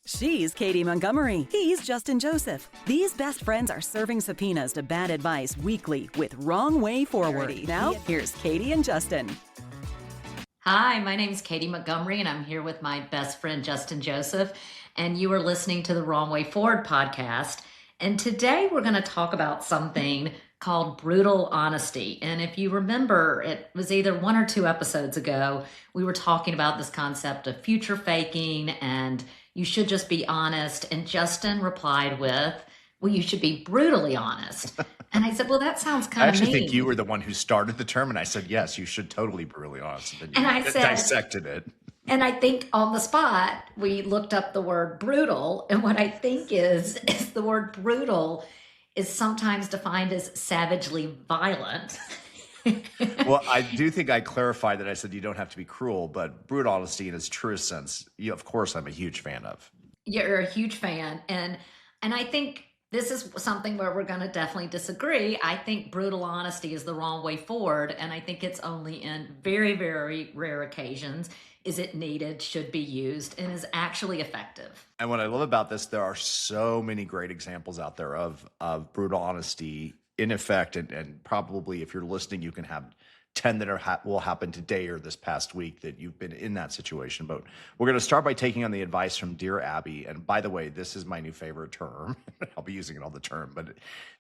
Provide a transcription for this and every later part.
She's Katy Montgomery. He's Justin Joseph. These best friends are serving subpoenas to bad advice weekly with Wrong Way Forward. Now, here's Katy and Justin. Hi, my name is Katy Montgomery, and I'm here with my best friend, Justin Joseph, and you are listening to the Wrong Way Forward podcast. And today we're going to talk about something called brutal honesty. And if you remember, it was either 1 or 2 episodes ago, we were talking about this concept of future faking and you should just be honest. And Justin replied with, well, you should be brutally honest. And I said, well, that sounds kind of mean. I actually think you were the one who started the term. And I said, yes, you should totally be brutally honest. And I said, dissected it. And I think on the spot, we looked up the word brutal. And what I think is the word brutal is sometimes defined as savagely violent. Well, I do think I clarified that I said you don't have to be cruel, but brutal honesty in its truest sense, of course, I'm a huge fan of. You're a huge fan. And I think this is something where we're going to definitely disagree. I think brutal honesty is the wrong way forward. And I think it's only in very, very rare occasions is it needed, should be used, and is actually effective. And what I love about this, there are so many great examples out there of brutal honesty in effect. And probably if you're listening, you can have 10 that will happen today or this past week that you've been in that situation. But we're going to start by taking on the advice from Dear Abby. And by the way, this is my new favorite term. I'll be using it all the term. But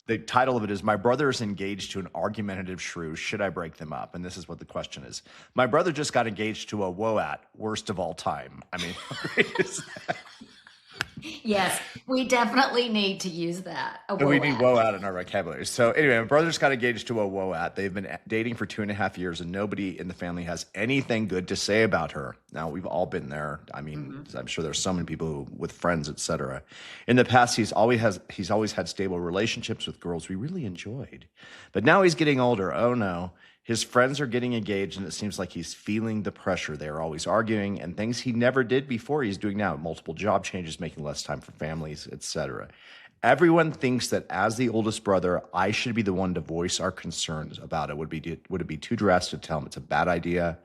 the title of it is, My Brother is Engaged to an Argumentative Shrew. Should I break them up? And this is what the question is. My brother just got engaged to a WOAT, worst of all time. I mean, Yes, we definitely need to use that. We need WOAT in our vocabulary. So anyway, my brother's got engaged to a WOAT. They've been dating for 2.5 years, and nobody in the family has anything good to say about her. Now, we've all been there. I mean, I'm sure there's so many people with friends, etc. In the past, he's always had stable relationships with girls we really enjoyed. But now he's getting older. Oh no. His friends are getting engaged, and it seems like he's feeling the pressure. They are always arguing, and things he never did before he's doing now. Multiple job changes, making less time for families, etc. Everyone thinks that as the oldest brother, I should be the one to voice our concerns about it. Would it be too drastic to tell him it's a bad idea?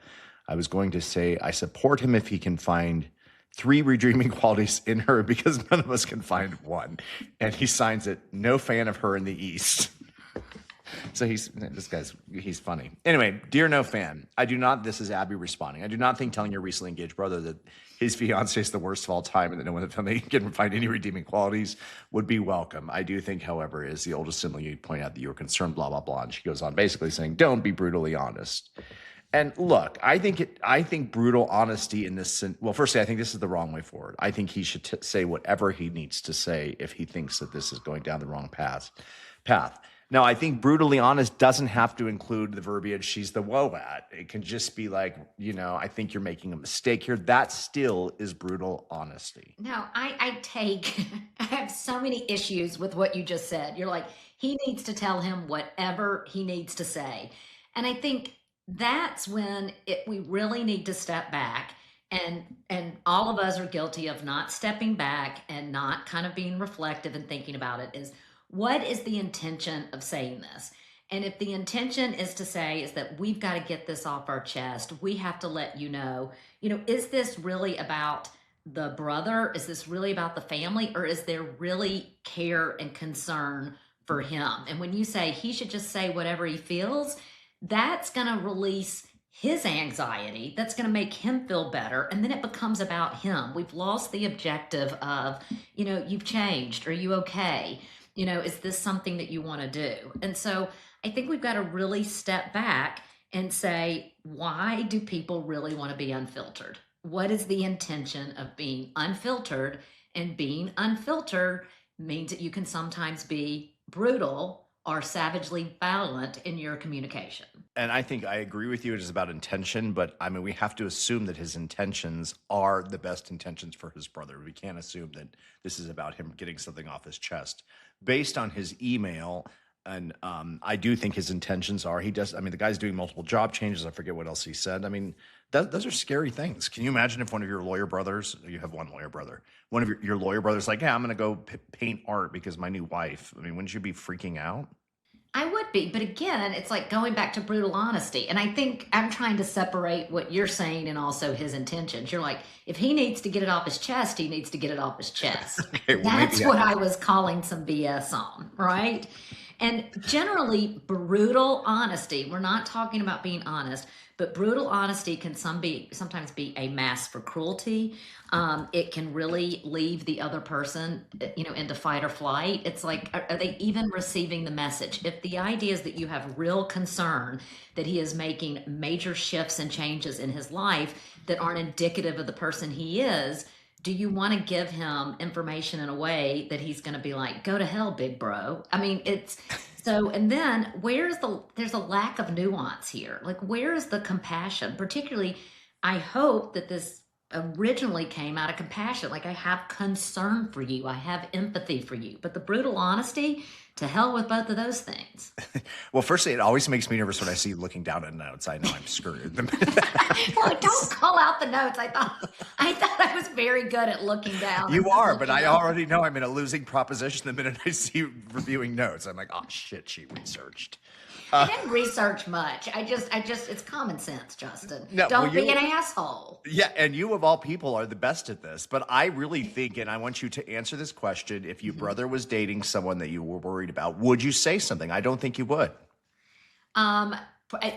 I was going to say I support him if he can find 3 redeeming qualities in her, because none of us can find one. And he signs it, no fan of her in the East. So he's funny. Anyway, dear no fan, this is Abby responding. I do not think telling your recently engaged brother that his fiancée is the worst of all time and that no one in the family can find any redeeming qualities would be welcome. I do think, however, as the oldest sibling, you point out that you were concerned, blah, blah, blah. And she goes on basically saying, don't be brutally honest. And look, I think brutal honesty in this, well, firstly, I think this is the wrong way forward. I think he should say whatever he needs to say if he thinks that this is going down the wrong path. Now, I think brutally honest doesn't have to include the verbiage, she's the WOAT. It can just be like, I think you're making a mistake here. That still is brutal honesty. Now, I have so many issues with what you just said. You're like, he needs to tell him whatever he needs to say. And I think that's when we really need to step back. And all of us are guilty of not stepping back and not kind of being reflective and thinking about it is, what is the intention of saying this? And if the intention is to say is that we've got to get this off our chest, we have to let you know, is this really about the brother? Is this really about the family? Or is there really care and concern for him? And when you say he should just say whatever he feels, that's going to release his anxiety. That's going to make him feel better. And then it becomes about him. We've lost the objective of, you've changed. Are you okay? Is this something that you want to do? And so I think we've got to really step back and say, why do people really want to be unfiltered? What is the intention of being unfiltered? And being unfiltered means that you can sometimes be brutal or savagely violent in your communication. And I think I agree with you. It is about intention, but I mean, we have to assume that his intentions are the best intentions for his brother. We can't assume that this is about him getting something off his chest. Based on his email, and I do think his intentions are, the guy's doing multiple job changes. I forget what else he said. I mean, those are scary things. Can you imagine if one of your lawyer brothers, you have one lawyer brother, one of your lawyer brothers like, yeah, I'm going to go paint art because my new wife, I mean, wouldn't you be freaking out? I would be, but again, it's like going back to brutal honesty. And I think I'm trying to separate what you're saying and also his intentions. You're like, if he needs to get it off his chest, he needs to get it off his chest. Okay, well, That's maybe what I was calling some BS on, right? And generally, brutal honesty, we're not talking about being honest, but brutal honesty can sometimes be a mask for cruelty. It can really leave the other person, into fight or flight. It's like, are they even receiving the message? If the idea is that you have real concern that he is making major shifts and changes in his life that aren't indicative of the person he is, do you want to give him information in a way that he's going to be like, go to hell, big bro? I mean, it's so, and then there's a lack of nuance here. Like, where is the compassion? Particularly, I hope that this originally came out of compassion. Like, I have concern for you. I have empathy for you. But the brutal honesty, to hell with both of those things. Well, firstly, it always makes me nervous when I see you looking down at notes. I know I'm screwed. Well, don't call out the notes. I thought I was very good at looking down. You are, but I already know I'm in a losing proposition the minute I see you reviewing notes. I'm like, oh shit, she researched. I didn't research much. I just, it's common sense, Justin. No, Don't be an asshole. Yeah, and you of all people are the best at this. But I really think, and I want you to answer this question, if your brother was dating someone that you were worried about, would you say something? I don't think you would.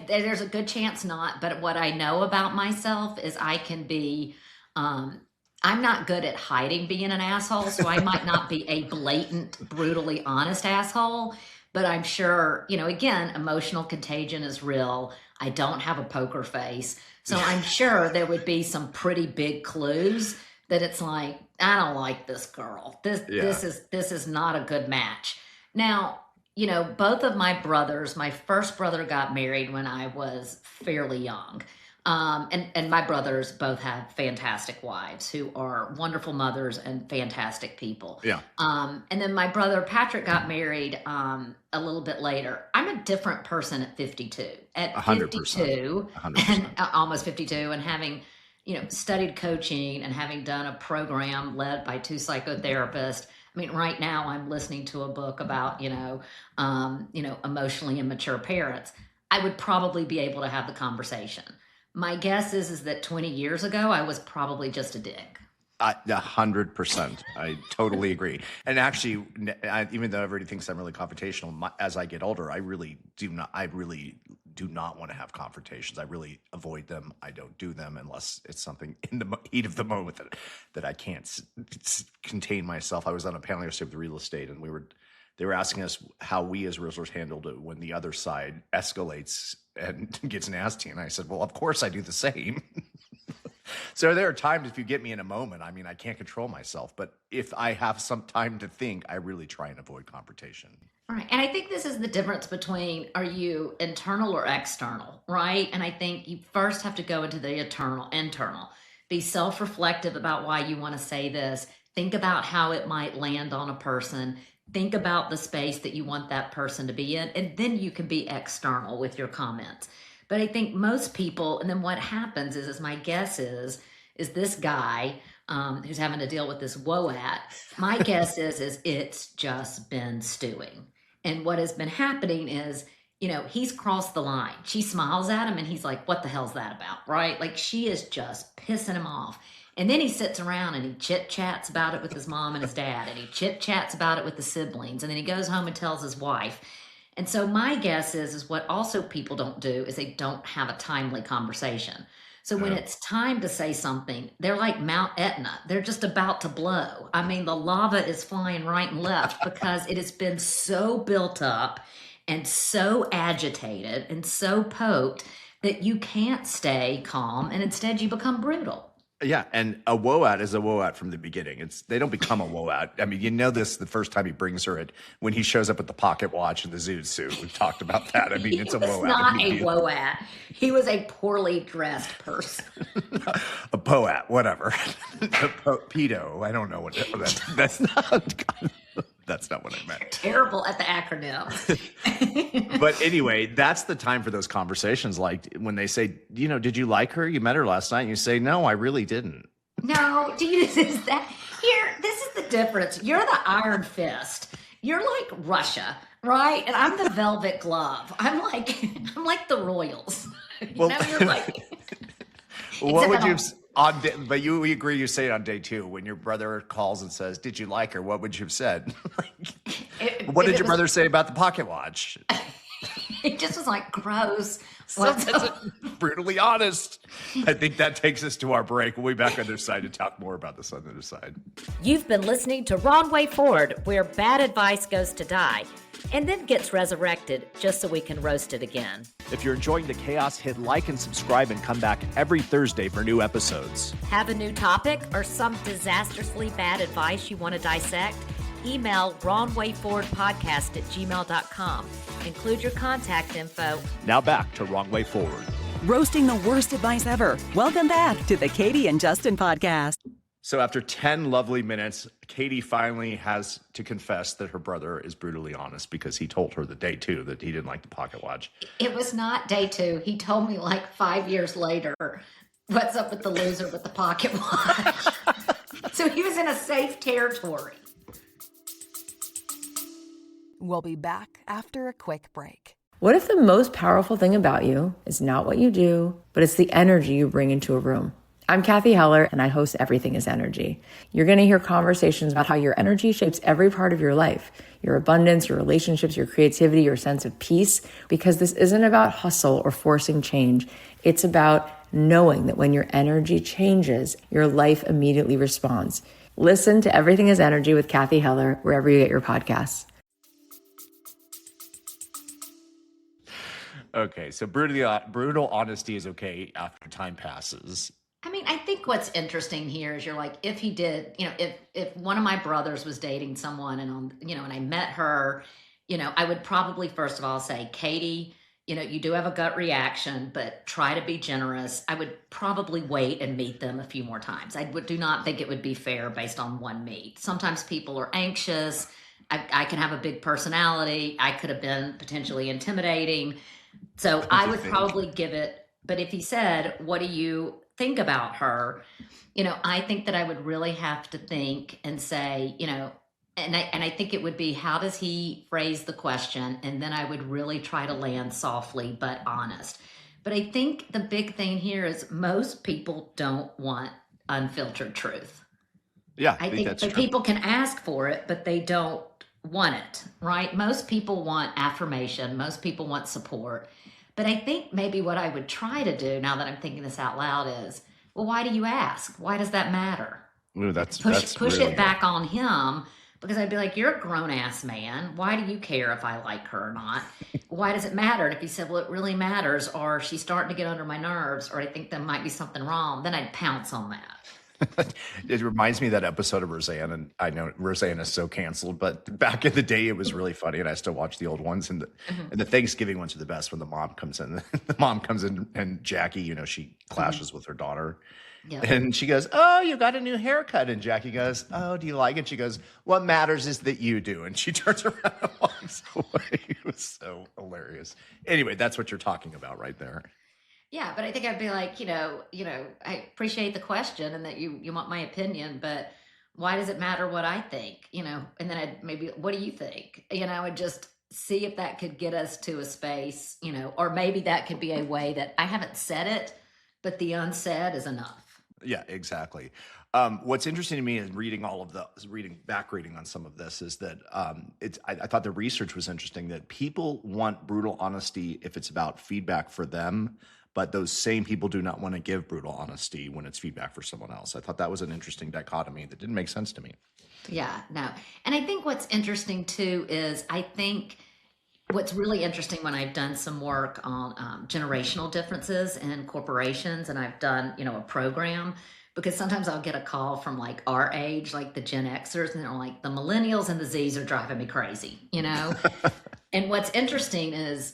There's a good chance not, but what I know about myself is I can be, I'm not good at hiding being an asshole, so I might not be a blatant, brutally honest asshole. But I'm sure, again, emotional contagion is real. I don't have a poker face. So I'm sure there would be some pretty big clues that it's like, I don't like this girl. This is not a good match. Now, both of my brothers, my first brother got married when I was fairly young. And my brothers both have fantastic wives who are wonderful mothers and fantastic people. Yeah. And then my brother Patrick got married a little bit later. I'm a different person at 52. At 100%. 52, 100%. and almost 52, and having studied coaching and having done a program led by 2 psychotherapists. I mean, right now I'm listening to a book about emotionally immature parents. I would probably be able to have the conversation. My guess is that 20 years ago, I was probably just a dick. 100%. I totally agree. And actually, even though everybody thinks I'm really confrontational, as I get older, I really do not want to have confrontations. I really avoid them. I don't do them unless it's something in the heat of the moment that I can't contain myself. I was on a panel yesterday with real estate, and they were asking us how we as realtors handled it when the other side escalates and gets nasty. And I said, well, of course I do the same. So there are times if you get me in a moment, I mean, I can't control myself. But if I have some time to think, I really try and avoid confrontation. Right. And I think this is the difference between, are you internal or external, right? And I think you first have to go into the internal. Be self-reflective about why you want to say this. Think about how it might land on a person. Think about the space that you want that person to be in, and then you can be external with your comments. But I think most people, and then what happens is my guess is this guy who's having to deal with this WOAT, my guess is it's just been stewing. And what has been happening is, he's crossed the line. She smiles at him and he's like, what the hell's that about, right? Like, she is just pissing him off. And then he sits around and he chit-chats about it with his mom and his dad, and he chit-chats about it with the siblings, and then he goes home and tells his wife. And so my guess is what also people don't do is they don't have a timely conversation. So when it's time to say something, they're like Mount Etna. They're just about to blow. I mean, the lava is flying right and left because it has been so built up and so agitated and so poked that you can't stay calm, and instead you become brutal. Yeah, and a WOAT is a WOAT from the beginning. They don't become a WOAT. I mean, this the first time he brings her it when he shows up with the pocket watch and the zoot suit. We've talked about that. I mean, it's a WOAT. He was not a WOAT. He was a poorly dressed person. A POAT, whatever. A pedo. I don't know what that's not. That's not what I meant. Terrible at the acronym. But anyway, that's the time for those conversations. Like when they say, did you like her? You met her last night. And you say, no, I really didn't. No, this is the difference. You're the iron fist. you're like Russia, right? And I'm the velvet glove. I'm like the royals. Well, You're like, what except would I you don't. have on day, but we agree you say it on day 2 when your brother calls and says, "Did you like her?" What would you have said? What If did it your was, brother say about the pocket watch? it just was like gross. So What's that's brutally honest. I think that takes us to our break. We'll be back on the other side to talk more about this on the other side. You've been listening to Wrong Way Forward, where bad advice goes to die and then gets resurrected just so we can roast it again. If you're enjoying the chaos, hit like and subscribe and come back every Thursday for new episodes. Have a new topic or some disastrously bad advice you want to dissect? Email wrongwayforwardpodcast@gmail.com. Include your contact info. Now back to Wrong Way Forward. Roasting the worst advice ever. Welcome back to the Katy and Justin podcast. So after 10 lovely minutes, Katy finally has to confess that her brother is brutally honest because he told her the day 2 that he didn't like the pocket watch. It was not day 2. He told me like 5 years later, what's up with the loser with the pocket watch? So he was in a safe territory. We'll be back after a quick break. What if the most powerful thing about you is not what you do, but it's the energy you bring into a room? I'm Kathy Heller, and I host Everything is Energy. You're going to hear conversations about how your energy shapes every part of your life, your abundance, your relationships, your creativity, your sense of peace, because this isn't about hustle or forcing change. It's about knowing that when your energy changes, your life immediately responds. Listen to Everything is Energy with Kathy Heller wherever you get your podcasts. Okay, so brutal honesty is okay after time passes. I mean, I think what's interesting here is you're like, if he did, if one of my brothers was dating someone and and I met her, I would probably first of all say, Katy, you do have a gut reaction, but try to be generous. I would probably wait and meet them a few more times. Do not think it would be fair based on one meet. Sometimes people are anxious. I can have a big personality. I could have been potentially intimidating. So I would probably give it, but if he said, what do you think about her? I think that I would really have to think and say, and I think it would be, how does he phrase the question? And then I would really try to land softly, but honest. But I think the big thing here is most people don't want unfiltered truth. Yeah, I think that's that true. people can ask for it, but they don't want it, right? Most people want affirmation. Most people want support. But I think maybe what I would try to do, now that I'm thinking this out loud, is, well, why do you ask? Why does that matter? Ooh, that's Push really it back on him, because I'd be like, you're a grown ass man. Why do you care if I like her or not? Why does it matter? And if he said, well, it really matters, or she's starting to get under my nerves, or I think there might be something wrong, then I'd pounce on that. It reminds me of that episode of Roseanne, and I know Roseanne is so canceled, but back in the day it was really funny, and I still watch the old ones, and the Thanksgiving ones are the best when the mom comes in. The mom comes in, and Jackie, she clashes with her daughter. Yeah. And she goes, oh, you got a new haircut. And Jackie goes, oh, do you like it? She goes, what matters is that you do. And she turns around and walks away. It was so hilarious. Anyway, that's what you're talking about right there. Yeah, but I think I'd be like, I appreciate the question and that you want my opinion, but why does it matter what I think? And then I'd maybe, what do you think? I would just see if that could get us to a space, or maybe that could be a way that I haven't said it, but the unsaid is enough. Yeah, exactly. What's interesting to me is reading on some of this is that I thought the research was interesting, that people want brutal honesty if it's about feedback for them, but those same people do not want to give brutal honesty when it's feedback for someone else. I thought that was an interesting dichotomy that didn't make sense to me. Yeah, no. And I think what's interesting too is what's really interesting when I've done some work on generational differences in corporations, and I've done, a program, because sometimes I'll get a call from like our age, like the Gen Xers, and they're like, the millennials and the Zs are driving me crazy, And what's interesting is,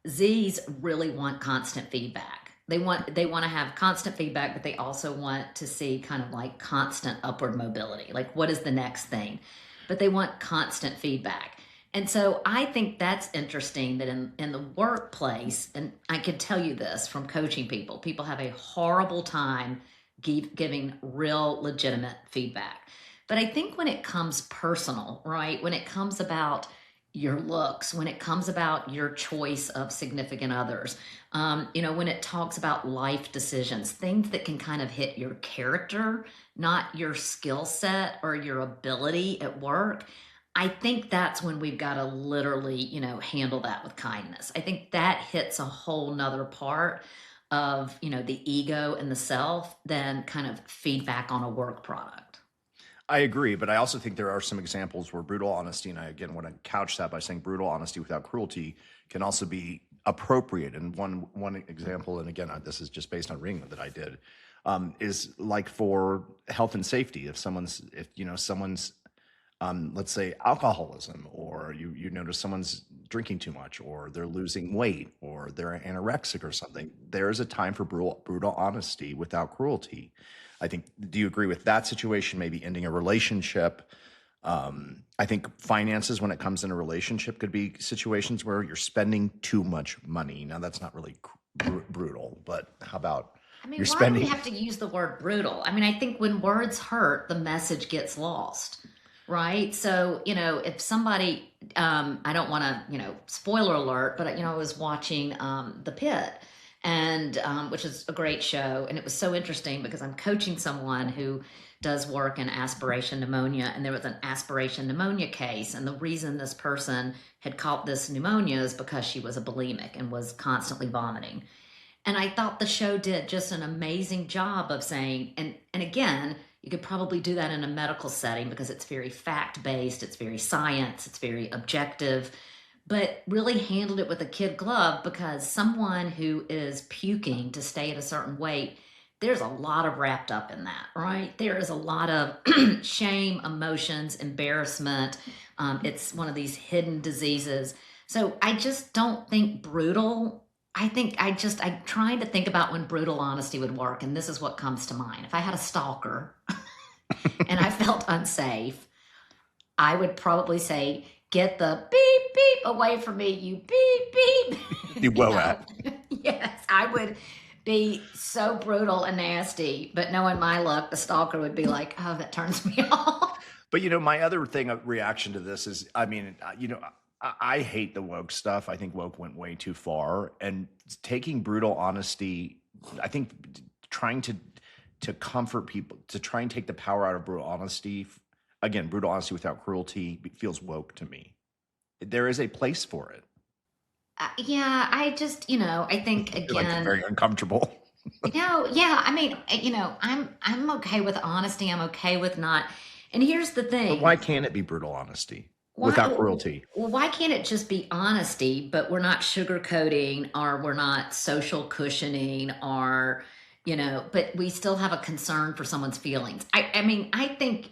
Zs really want constant feedback. They want to have constant feedback, but they also want to see kind of like constant upward mobility. Like, what is the next thing? But they want constant feedback. And so I think that's interesting that in the workplace, and I could tell you this from coaching people have a horrible time giving real legitimate feedback, But I think when it comes personal, right? When it comes about your looks, when it comes about your choice of significant others, when it talks about life decisions, things that can kind of hit your character, not your skill set or your ability at work. I think that's when we've got to literally, handle that with kindness. I think that hits a whole nother part of, the ego and the self than kind of feedback on a work product. I agree, but I also think there are some examples where brutal honesty, and I again want to couch that by saying brutal honesty without cruelty can also be appropriate. And one example, and again, this is just based on reading that I did, is like for health and safety. If someone's, let's say alcoholism, or you notice someone's drinking too much, or they're losing weight, or they're anorexic or something, there is a time for brutal honesty without cruelty. I think, do you agree with that situation? Maybe ending a relationship. I think finances, when it comes in a relationship, could be situations where you're spending too much money. Now, that's not really brutal, but how about why do we have to use the word brutal? I think when words hurt, the message gets lost, right? So, if somebody, I don't want to, spoiler alert, but, I was watching The Pit, and which is a great show. And it was so interesting because I'm coaching someone who does work in aspiration pneumonia, and there was an aspiration pneumonia case. And the reason this person had caught this pneumonia is because she was a bulimic and was constantly vomiting. And I thought the show did just an amazing job of saying, and again, you could probably do that in a medical setting because it's very fact-based, it's very science, it's very objective, but really handled it with a kid glove, because someone who is puking to stay at a certain weight, there's a lot of wrapped up in that, right? There is a lot of shame, emotions, embarrassment. It's one of these hidden diseases. So I just don't think brutal. I'm trying to think about when brutal honesty would work, and this is what comes to mind. If I had a stalker and I felt unsafe, I would probably say, get the beep, beep away from me, you beep, beep. You WOAT. Yes, I would be so brutal and nasty, but knowing my luck, the stalker would be like, oh, that turns me off. But, my other reaction to this is, I hate the woke stuff. I think woke went way too far. And taking brutal honesty, I think trying to comfort people, to try and take the power out of brutal honesty, again, brutal honesty without cruelty feels woke to me. There is a place for it. I just, I think, again, like very uncomfortable. I'm okay with honesty. I'm okay with not. And here's the thing. But why can't it be brutal honesty without cruelty? Well, why can't it just be honesty, but we're not sugarcoating, or we're not social cushioning, or, but we still have a concern for someone's feelings. I think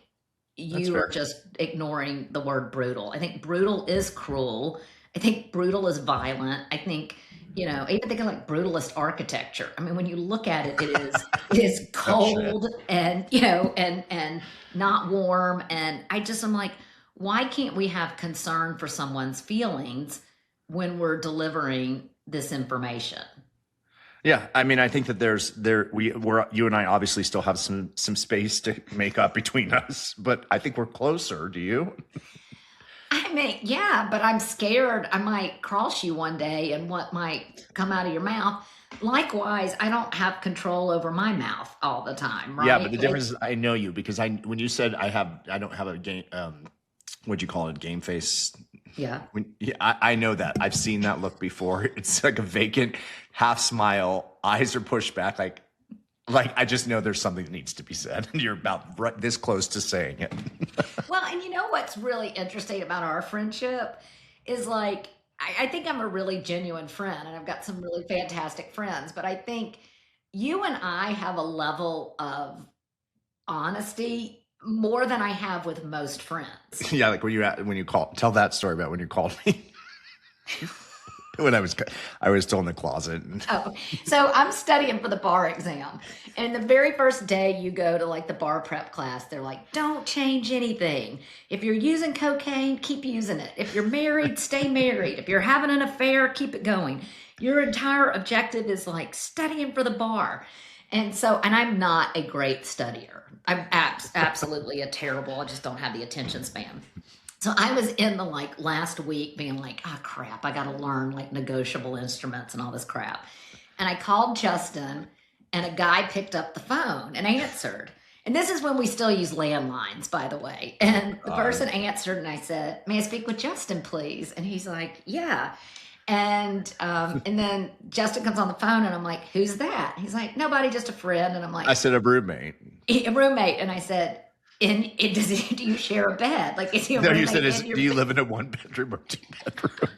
you are just ignoring the word brutal. I think brutal is cruel. I think brutal is violent. I think, even thinking like brutalist architecture. When you look at it, it is cold and, and not warm. And I'm like, why can't we have concern for someone's feelings when we're delivering this information? Yeah, I think that you and I obviously still have some space to make up between us, but I think we're closer. Do you? Yeah, but I'm scared I might cross you one day and what might come out of your mouth. Likewise, I don't have control over my mouth all the time, right? Yeah, but the difference is I know you, because when you said I don't have a game, what'd you call it? Game face. Yeah. I know that. I've seen that look before. It's like a vacant half smile. Eyes are pushed back. Like I just know there's something that needs to be said. And you're about this close to saying it. Well, and what's really interesting about our friendship is I think I'm a really genuine friend, and I've got some really fantastic friends, but I think you and I have a level of honesty more than I have with most friends. Yeah, like tell that story about when you called me. When I was still in the closet. Oh, so I'm studying for the bar exam. And the very first day you go to the bar prep class, they're like, don't change anything. If you're using cocaine, keep using it. If you're married, stay married. If you're having an affair, keep it going. Your entire objective is studying for the bar. And I'm not a great studier. I'm absolutely a terrible, I just don't have the attention span. So I was in the last week being like, oh crap, I got to learn negotiable instruments and all this crap. And I called Justin and a guy picked up the phone and answered. And this is when we still use landlines, by the way. And the person answered and I said, may I speak with Justin, please? And he's like, yeah. And then Justin comes on the phone and I'm like, who's that? He's like, nobody, just a friend. And I'm like, I said a roommate. A roommate. And I said, do you share a bed? Is he a No, roommate? you said, do you live in a 1-bedroom or 2-bedroom?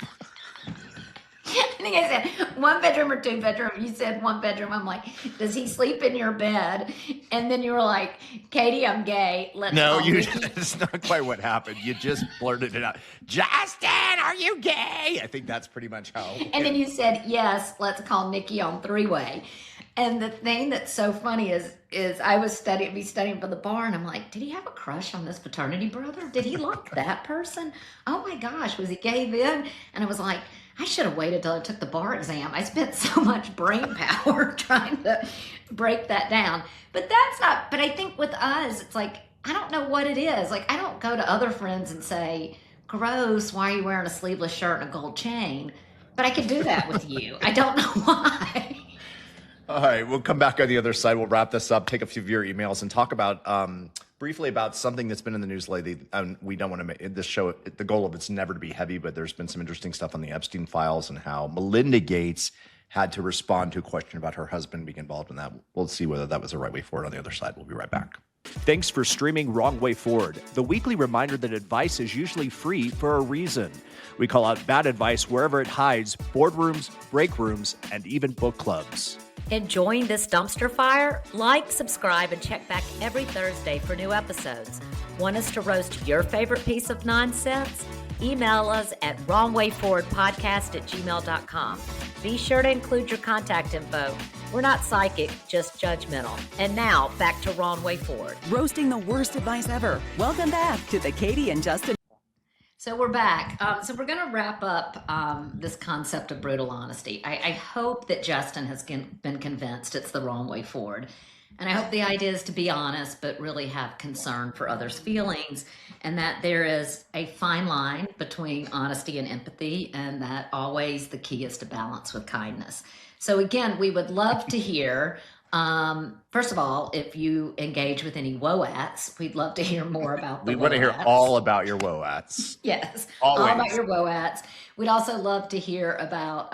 I think I said 1 bedroom or 2 bedroom. You said 1 bedroom. I'm like, does he sleep in your bed? And then you were like, Katy, I'm gay. It's not quite what happened. You just blurted it out. Justin, are you gay? I think that's pretty much how. And then you said, yes, let's call Nikki on 3-way. And the thing that's so funny is I was studying for the bar, and I'm like, did he have a crush on this fraternity brother? Did he like that person? Oh my gosh, was he gay then? And I was like, I should have waited till I took the bar exam. I spent so much brain power trying to break that down. But I think with us, it's I don't know what it is. I don't go to other friends and say, gross, why are you wearing a sleeveless shirt and a gold chain? But I could do that with you. I don't know why. All right, we'll come back on the other side. We'll wrap this up, take a few of your emails, and talk about briefly about something that's been in the news lately. We don't want to make this show, the goal of it's never to be heavy, but there's been some interesting stuff on the Epstein files and how Melinda Gates had to respond to a question about her husband being involved in that. We'll see whether that was the right way forward on the other side. We'll be right back. Thanks for streaming Wrong Way Forward, the weekly reminder that advice is usually free for a reason. We call out bad advice wherever it hides: boardrooms, break rooms, and even book clubs. Enjoying this dumpster fire? Like, subscribe, and check back every Thursday for new episodes. Want us to roast your favorite piece of nonsense? Email us at wrongwayforwardpodcast@gmail.com. Be sure to include your contact info. We're not psychic, just judgmental. And now, back to Wrong Way Forward. Roasting the worst advice ever. Welcome back to the Katy and Justin. So we're back. So we're going to wrap up this concept of brutal honesty. I hope that Justin has been convinced it's the wrong way forward. And I hope the idea is to be honest, but really have concern for others' feelings, and that there is a fine line between honesty and empathy, and that always the key is to balance with kindness. So again, we would love to hear, first of all, if you engage with any WOATs, we'd love to hear more about the We want to hear all about your WOATs. Yes, always. All about your WOATs. We'd also love to hear about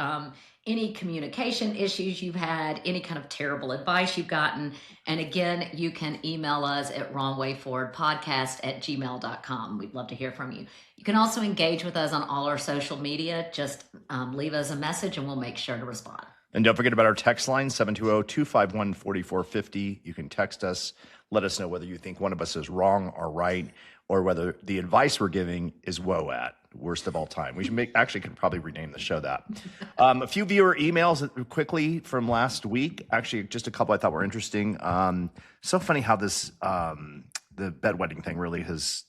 any communication issues you've had, any kind of terrible advice you've gotten. And again, you can email us at wrongwayforwardpodcast@gmail.com. We'd love to hear from you. You can also engage with us on all our social media. Just leave us a message and we'll make sure to respond. And don't forget about our text line, 720-251-4450. You can text us. Let us know whether you think one of us is wrong or right, or whether the advice we're giving is WOAT, worst of all time. We should could probably rename the show that. A few viewer emails quickly from last week. Actually, just a couple I thought were interesting. So funny how this, the bedwetting thing really has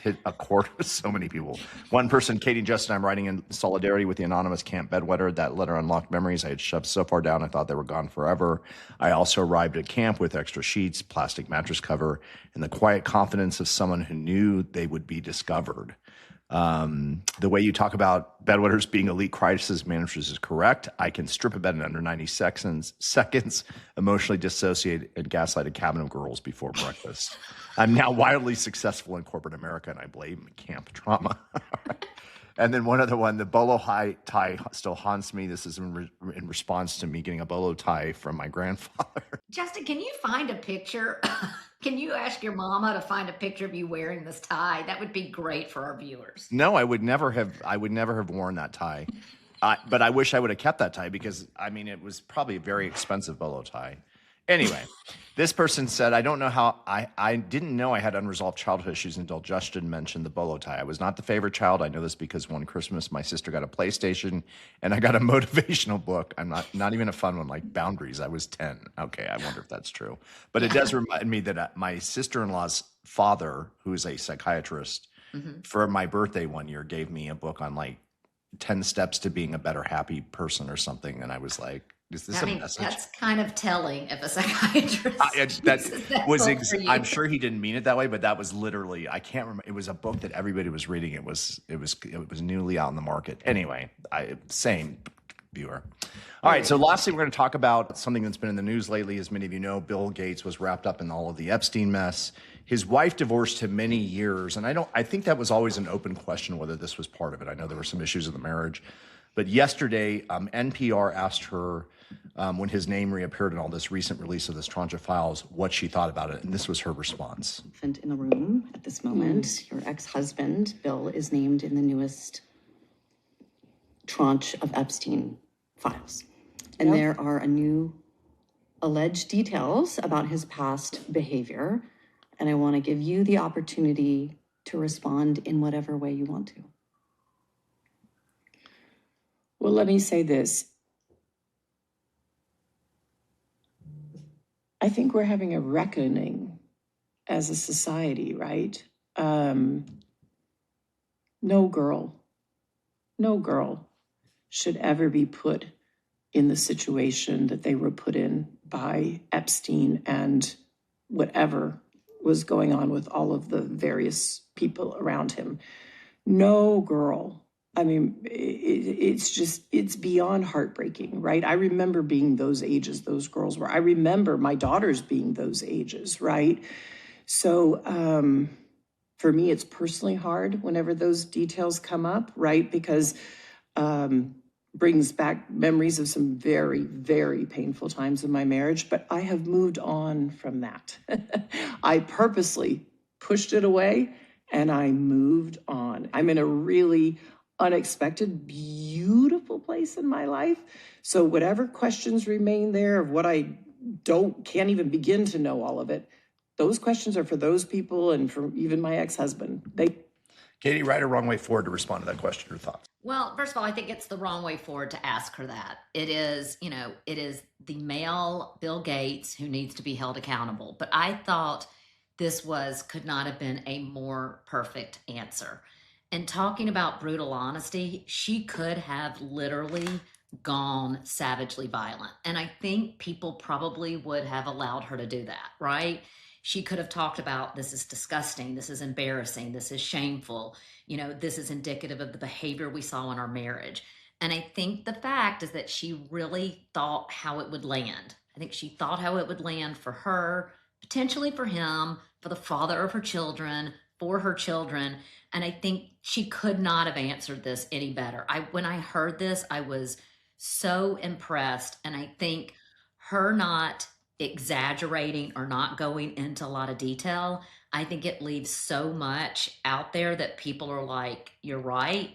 hit a chord with so many people. One person, Katy and Justin, I'm writing in solidarity with the anonymous camp bedwetter. That letter unlocked memories I had shoved so far down I thought they were gone forever. I also arrived at camp with extra sheets, plastic mattress cover, and the quiet confidence of someone who knew they would be discovered. The way you talk about bedwetters being elite crisis managers is correct. I can strip a bed in under 90 seconds, emotionally dissociate and gaslight a cabin of girls before breakfast. I'm now wildly successful in corporate America, and I blame camp trauma. And then one other one, the bolo tie still haunts me. This is in response to me getting a bolo tie from my grandfather. Justin, can you find a picture? Can you ask your mama to find a picture of you wearing this tie? That would be great for our viewers. No, I would never have worn that tie. But I wish I would have kept that tie because, it was probably a very expensive bolo tie. Anyway, this person said, I don't know how I didn't know I had unresolved childhood issues until Justin mentioned the bolo tie. I was not the favorite child. I know this because one Christmas, my sister got a PlayStation and I got a motivational book. I'm not even a fun one, like Boundaries. I was 10. Okay, I wonder if that's true. But it does remind me that my sister-in-law's father, who is a psychiatrist, for my birthday one year, gave me a book on 10 steps to being a better, happy person or something. And I was like, Is this I a mean, message? that's kind of telling if a psychiatrist uses that Was book for you. I'm sure he didn't mean it that way, but that was literally, I can't remember. It was a book that everybody was reading. It was newly out in the market. Anyway, same viewer. All right. So lastly, we're going to talk about something that's been in the news lately. As many of you know, Bill Gates was wrapped up in all of the Epstein mess. His wife divorced him many years. And I think that was always an open question whether this was part of it. I know there were some issues in the marriage. But yesterday, NPR asked her, when his name reappeared in all this recent release of this tranche of files, what she thought about it. And this was her response. In the room at this moment, your ex-husband, Bill, is named in the newest tranche of Epstein files. And there are a new alleged details about his past behavior. And I want to give you the opportunity to respond in whatever way you want to. Well, let me say this. I think we're having a reckoning as a society, right? No girl should ever be put in the situation that they were put in by Epstein and whatever was going on with all of the various people around him. No girl. I mean, it's beyond heartbreaking, right? I remember being those ages those girls were. I remember my daughters being those ages, right? So for me, it's personally hard whenever those details come up, right? Because brings back memories of some very, very painful times in my marriage, but I have moved on from that. I purposely pushed it away and I moved on. I'm in a really unexpected, beautiful place in my life. So whatever questions remain there of what I can't even begin to know all of it, those questions are for those people and for even my ex-husband. Katy, right or wrong way forward to respond to that question or thoughts? Well, first of all, I think it's the wrong way forward to ask her that. It is the male Bill Gates who needs to be held accountable. But I thought this could not have been a more perfect answer. And talking about brutal honesty, she could have literally gone savagely violent. And I think people probably would have allowed her to do that, right? She could have talked about, this is disgusting, this is embarrassing, this is shameful, this is indicative of the behavior we saw in our marriage. And I think the fact is that she really thought how it would land. I think she thought how it would land for her, potentially for him, for the father of her children, for her children. And I think she could not have answered this any better. When I heard this, I was so impressed. And I think her not exaggerating or not going into a lot of detail, I think it leaves so much out there that people are like, you're right.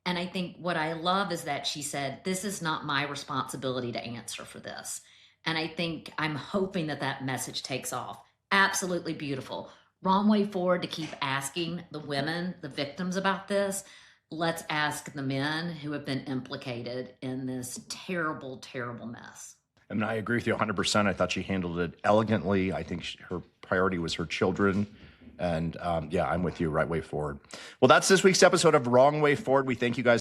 And I think what I love is that she said, this is not my responsibility to answer for this. And I think I'm hoping that message takes off. Absolutely beautiful. Wrong way forward to keep asking the women, the victims about this. Let's ask the men who have been implicated in this terrible, terrible mess. And I agree with you 100%. I thought she handled it elegantly. I think her priority was her children. And I'm with you, right way forward. Well, that's this week's episode of Wrong Way Forward. We thank you guys